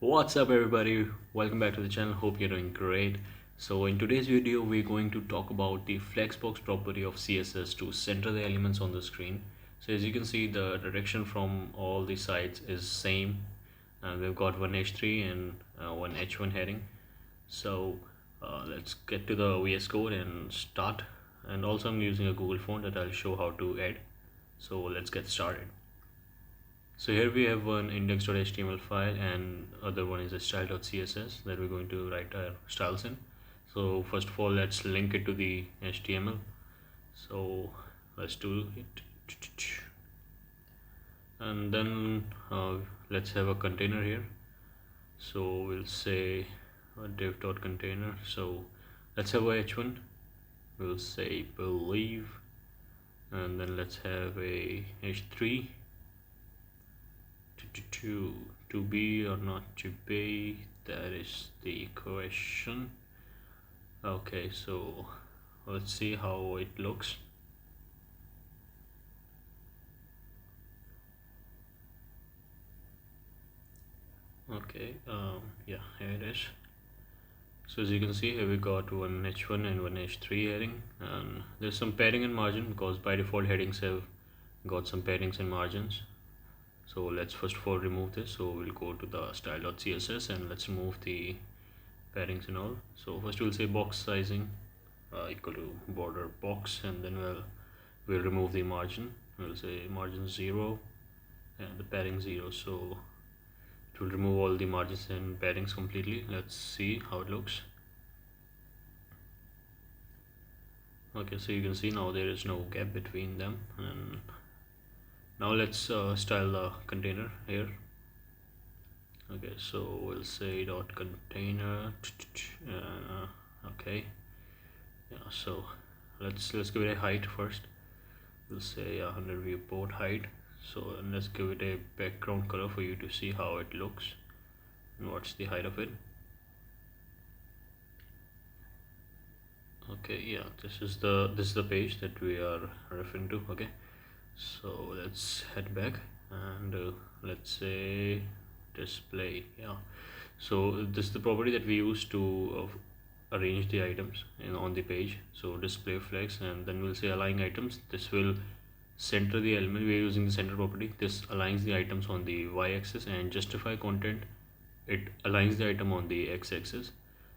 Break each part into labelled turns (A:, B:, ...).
A: What's up everybody, welcome back to the channel. Hope you're doing great. So in today's video we're going to talk about the flexbox property of CSS to center the elements on the screen. So as you can see, the direction from all the sides is same, and we've got one h3 and one h1 heading. So let's get to the VS Code and start. And also I'm using a Google font that I'll show how to add. So let's get started. So here we have one index.html file and other one is a style.css that we're going to write our styles in. So first of all, let's link it to the HTML. So let's do it. And then let's have a container here. So we'll say a div.container. So let's have a h1. We'll say believe, and then let's have a h3. To be or not to be, that is the question. Okay, so let's see how it looks. Okay, yeah, here it is. So as you can see, here we got one h1 and one h3 heading, and there's some padding and margin because by default headings have got some paddings and margins. So let's first of all remove this. So we'll go to the style.css and let's remove the paddings and all. So first we'll say box sizing equal to border box, and then we'll remove the margin. We'll say margin 0 and the padding 0. So it will remove all the margins and paddings completely. Let's see how it looks. Okay, so you can see now there is no gap between them. And now let's style the container here. Okay, so we'll say dot container. Okay, yeah, so let's give it a height first. We'll say 100 viewport height. So and let's give it a background color for you to see how it looks and what's the height of it. Okay, yeah, this is the page that we are referring to. Okay, so let's head back and let's say display. Yeah, so this is the property that we use to arrange the items on the page. So display flex, and then we'll say align items. This will center the element. We are using the center property. This aligns the items on the y-axis, and justify content, it aligns the item on the x-axis.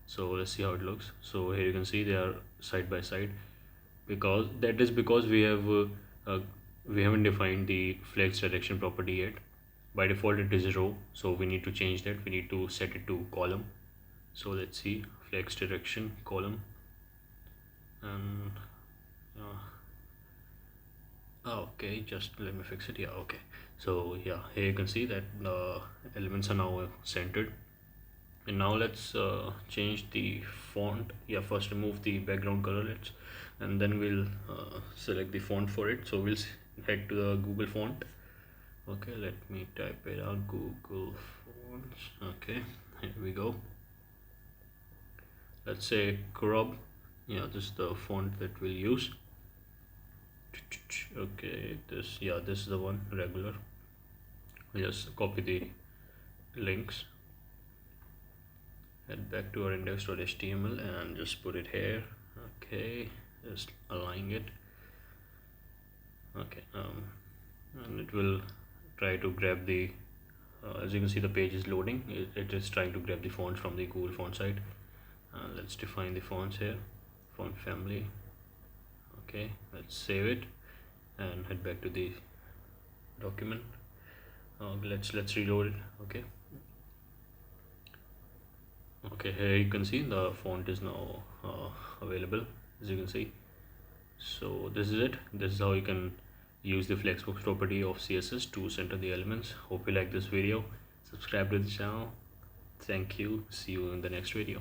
A: So let's see how it looks. So here you can see they are side by side, because we haven't defined the flex direction property yet. By default it is row, so we need to change that. We need to set it to column. So let's see flex direction column, and okay, just let me fix it. Yeah, okay, so yeah, here you can see that the elements are now centered. And now let's change the font. Yeah, first remove the background color, and then we'll select the font for it. So we'll head to the Google font. Okay, let me type it out, Google fonts. Okay, here we go. Let's say crop. Yeah, this is the font that we'll use. Okay, this is the one, regular. Just copy the links, head back to our index.html and just put it here. Okay, just align it. Okay, and it will try to grab the as you can see, the page is loading. It is trying to grab the fonts from the Google font site. Let's define the fonts here, font family. Okay, let's save it and head back to the document. Let's reload it. Okay, here you can see the font is now available, as you can see. So this is it. This is how you can use the flexbox property of CSS to center the elements. Hope you like this video. Subscribe to the channel. Thank you. See you in the next video.